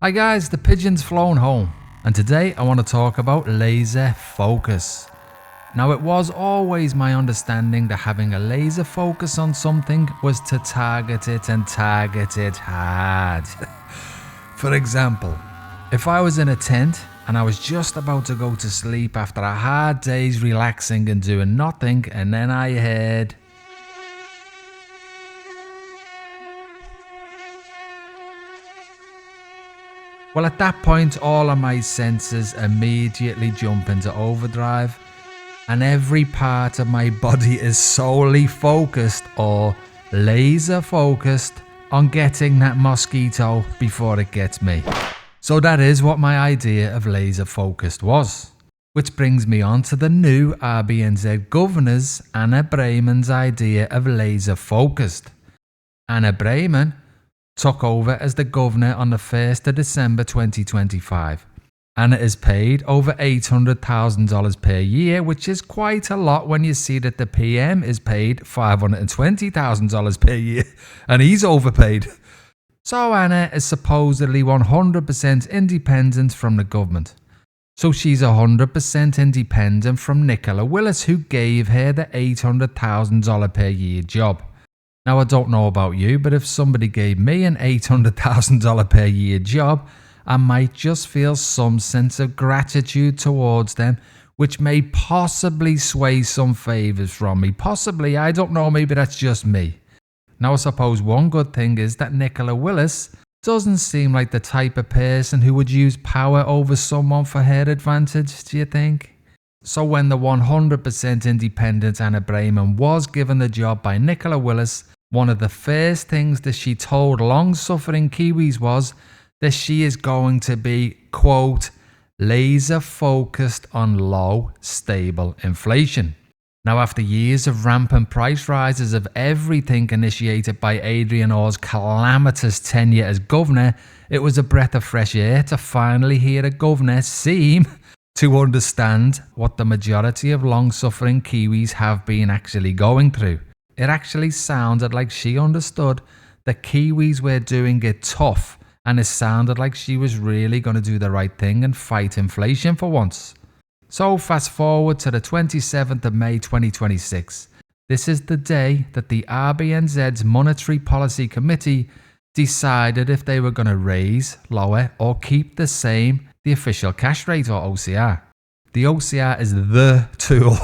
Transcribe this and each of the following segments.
Hi guys, the pigeon's flown home, and today I want to talk about laser focus. Now, it was always my understanding that having a laser focus on something was to target it and target it hard. For example, if I was in a tent and I was just about to go to sleep after a hard day's relaxing and doing nothing, and then I heard well, at that point, all of my senses immediately jump into overdrive, and every part of my body is solely focused or laser focused on getting that mosquito before it gets me. So that is what my idea of laser focused was. Which brings me on to the new RBNZ Governor's Anna Breyman's idea of laser focused. Anna Breyman took over as the governor on the 1st of December 2025. Anna is paid over $800,000 per year, which is quite a lot when you see that the PM is paid $520,000 per year, and he's overpaid. So Anna is supposedly 100% independent from the government. So she's 100% independent from Nicola Willis, who gave her the $800,000 per year job. Now, I don't know about you, but if somebody gave me an $800,000 per year job, I might just feel some sense of gratitude towards them, which may possibly sway some favours from me. Possibly, I don't know, maybe that's just me. Now, I suppose one good thing is that Nicola Willis doesn't seem like the type of person who would use power over someone for her advantage, do you think? So when the 100% independent Anna Breyman was given the job by Nicola Willis, one of the first things that she told long-suffering Kiwis was that she is going to be, quote, laser focused on low, stable inflation. Now, after years of rampant price rises of everything initiated by Adrian Orr's calamitous tenure as governor, it was a breath of fresh air to finally hear a governor seem to understand what the majority of long-suffering Kiwis have been actually going through. It actually sounded like she understood that Kiwis were doing it tough, and it sounded like she was really going to do the right thing and fight inflation for once. So fast forward to the 27th of May 2026. This is the day that the RBNZ's Monetary Policy Committee decided if they were going to raise, lower or keep the same the official cash rate, or OCR. The OCR is the tool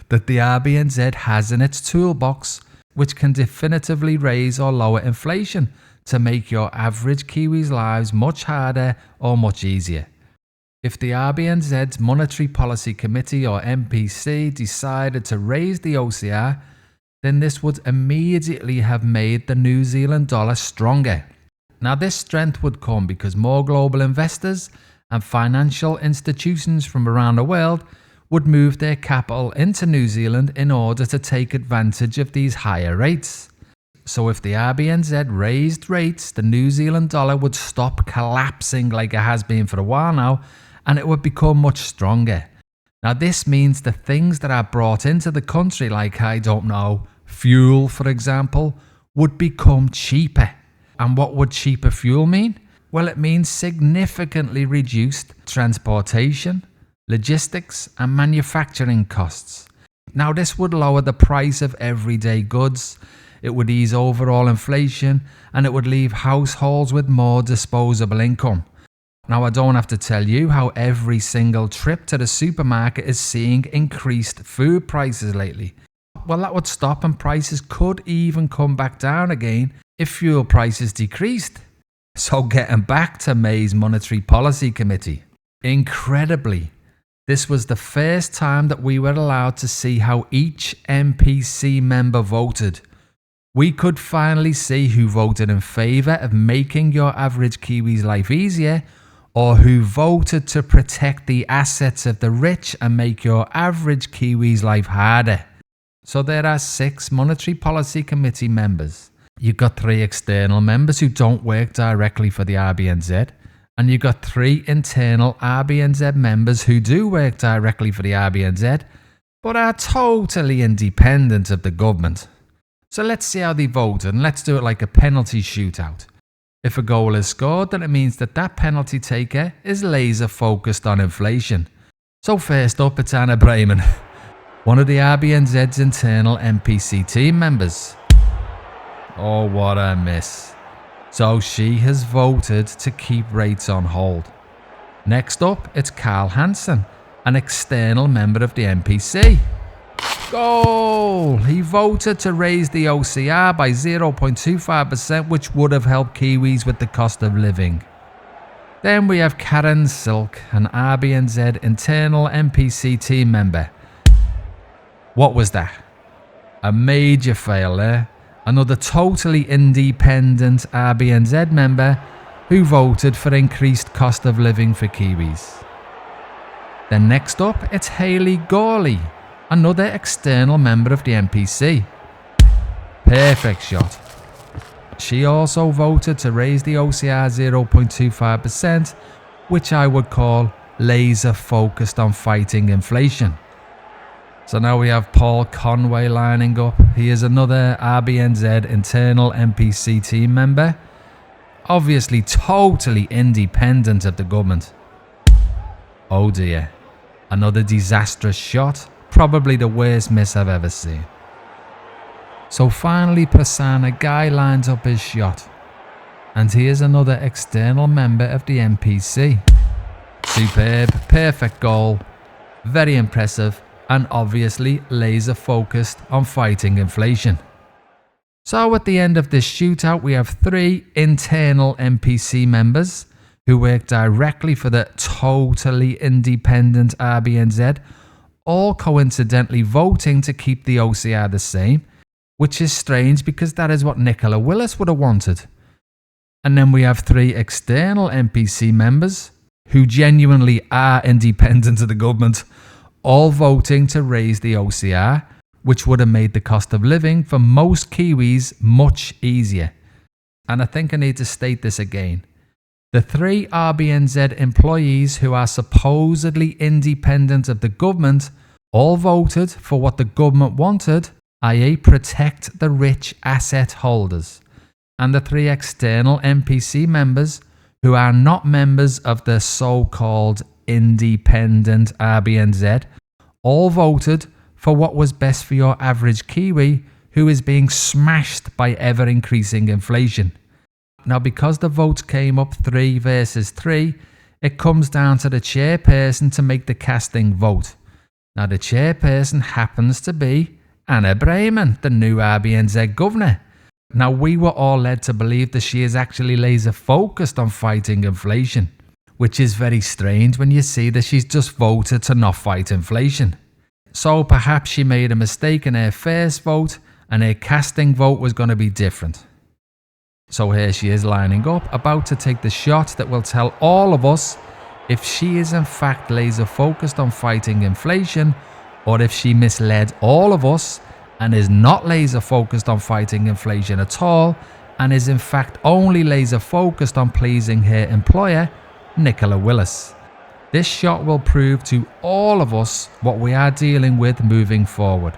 that the RBNZ has in its toolbox, which can definitively raise or lower inflation to make your average Kiwi's lives much harder or much easier. If the RBNZ's Monetary Policy Committee, or MPC, decided to raise the OCR, then this would immediately have made the New Zealand dollar stronger. Now, this strength would come because more global investors and financial institutions from around the world would move their capital into New Zealand in order to take advantage of these higher rates. So if the RBNZ raised rates, the New Zealand dollar would stop collapsing like it has been for a while now, and it would become much stronger. Now, this means the things that are brought into the country, like, I don't know, fuel, for example, would become cheaper. And what would cheaper fuel mean? Well, it means significantly reduced transportation, logistics and manufacturing costs. Now, this would lower the price of everyday goods, it would ease overall inflation, and it would leave households with more disposable income. Now, I don't have to tell you how every single trip to the supermarket is seeing increased food prices lately. Well, that would stop, and prices could even come back down again if fuel prices decreased. So getting back to May's Monetary Policy Committee. Incredibly, this was the first time that we were allowed to see how each MPC member voted. We could finally see who voted in favour of making your average Kiwi's life easier, or who voted to protect the assets of the rich and make your average Kiwi's life harder. So there are 6 Monetary Policy Committee members. You've got 3 external members who don't work directly for the RBNZ, and you've got 3 internal RBNZ members who do work directly for the RBNZ, but are totally independent of the government. So let's see how they voted, and let's do it like a penalty shootout. If a goal is scored, then it means that that penalty taker is laser focused on inflation. So first up, it's Anna Bremen, one of the RBNZ's internal NPC team members. Oh, what a miss. So she has voted to keep rates on hold. Next up, it's Carl Hansen, an external member of the NPC. Goal! He voted to raise the OCR by 0.25%, which would have helped Kiwis with the cost of living. Then we have Karen Silk, an RBNZ internal NPC team member. What was that? A major fail there. Another totally independent RBNZ member who voted for increased cost of living for Kiwis. Then next up, it's Hayley Gawley, another external member of the NPC. Perfect shot. She also voted to raise the OCR 0.25%, which I would call laser focused on fighting inflation. So now we have Paul Conway lining up. He is another RBNZ internal NPC team member, obviously totally independent of the government. Oh dear, another disastrous shot, probably the worst miss I've ever seen. So finally Prasanna Guy lines up his shot, and he is another external member of the NPC. Superb, perfect goal, very impressive, and obviously laser focused on fighting inflation. So at the end of this shootout, we have 3 internal NPC members who work directly for the totally independent RBNZ, all coincidentally voting to keep the OCR the same, which is strange because that is what Nicola Willis would have wanted. And then we have 3 external NPC members who genuinely are independent of the government, all voting to raise the OCR, which would have made the cost of living for most Kiwis much easier. And I think I need to state this again. The 3 RBNZ employees who are supposedly independent of the government all voted for what the government wanted, i.e. protect the rich asset holders. And the 3 external NPC members who are not members of the so-called independent RBNZ all voted for what was best for your average Kiwi who is being smashed by ever-increasing inflation. Now, because the votes came up 3 versus 3, it comes down to the chairperson to make the casting vote. Now, the chairperson happens to be Anna Bremen, the new RBNZ governor. Now, we were all led to believe that she is actually laser focused on fighting inflation, which is very strange when you see that she's just voted to not fight inflation. So perhaps she made a mistake in her first vote and her casting vote was going to be different. So here she is lining up, about to take the shot that will tell all of us if she is in fact laser focused on fighting inflation, or if she misled all of us and is not laser focused on fighting inflation at all, and is in fact only laser focused on pleasing her employer, Nicola Willis. This shot will prove to all of us what we are dealing with moving forward.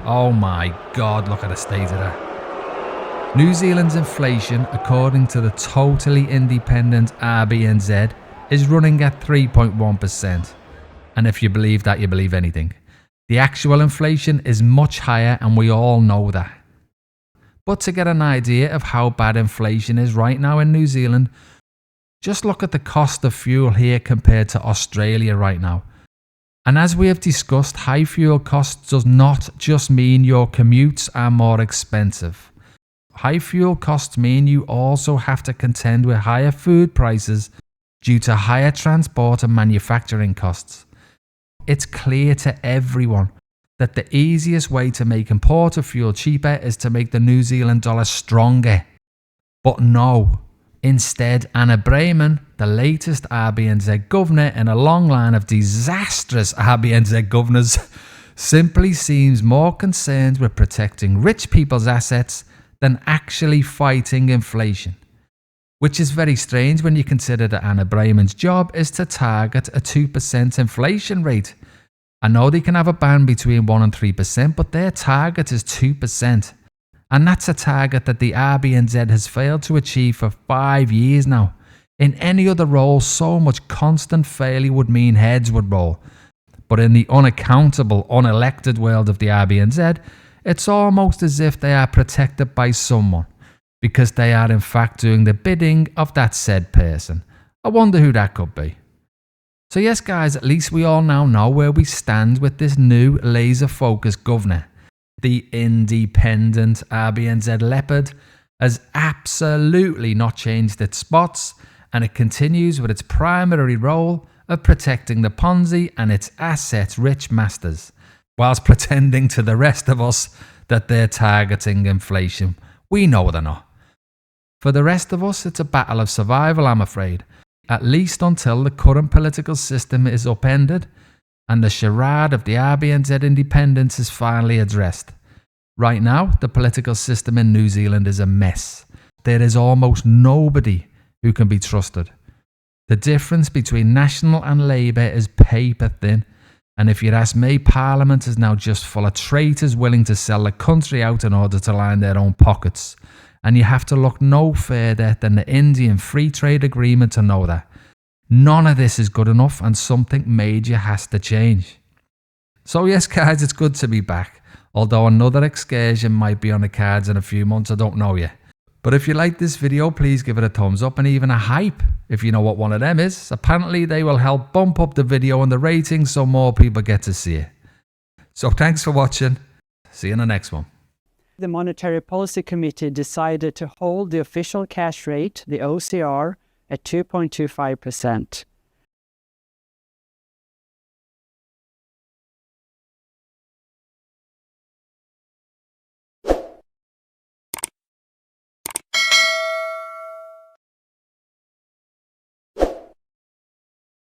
Oh my God, look at the state of that. New Zealand's inflation, according to the totally independent RBNZ, is running at 3.1%. And if you believe that, you believe anything. The actual inflation is much higher, and we all know that. But to get an idea of how bad inflation is right now in New Zealand, just look at the cost of fuel here compared to Australia right now. And as we have discussed, high fuel costs does not just mean your commutes are more expensive. High fuel costs mean you also have to contend with higher food prices due to higher transport and manufacturing costs. It's clear to everyone that the easiest way to make imported fuel cheaper is to make the New Zealand dollar stronger. But no. Instead, Anna Bremen, the latest RBNZ governor in a long line of disastrous RBNZ governors, simply seems more concerned with protecting rich people's assets than actually fighting inflation. Which is very strange when you consider that Anna Bremen's job is to target a 2% inflation rate. I know they can have a band between 1 and 3%, but their target is 2%. And that's a target that the RBNZ has failed to achieve for 5 years now. In any other role, so much constant failure would mean heads would roll. But in the unaccountable, unelected world of the RBNZ, it's almost as if they are protected by someone, because they are in fact doing the bidding of that said person. I wonder who that could be. So yes guys, at least we all now know where we stand with this new laser-focused governor. The independent RBNZ Leopard has absolutely not changed its spots, and it continues with its primary role of protecting the Ponzi and its assets-rich masters, whilst pretending to the rest of us that they're targeting inflation. We know they're not. For the rest of us, it's a battle of survival, I'm afraid, at least until the current political system is upended and the charade of the RBNZ independence is finally addressed. Right now, the political system in New Zealand is a mess. There is almost nobody who can be trusted. The difference between National and Labour is paper thin, and if you'd ask me, Parliament is now just full of traitors willing to sell the country out in order to line their own pockets. And you have to look no further than the Indian Free Trade Agreement to know that. None of this is good enough and something major has to change. So yes guys, it's good to be back. Although another excursion might be on the cards in a few months, I don't know yet. But if you like this video, please give it a thumbs up and even a hype if you know what one of them is. Apparently they will help bump up the video and the ratings so more people get to see it. So thanks for watching. See you in the next one. The Monetary Policy Committee decided to hold the official cash rate, the OCR, at 2.25%.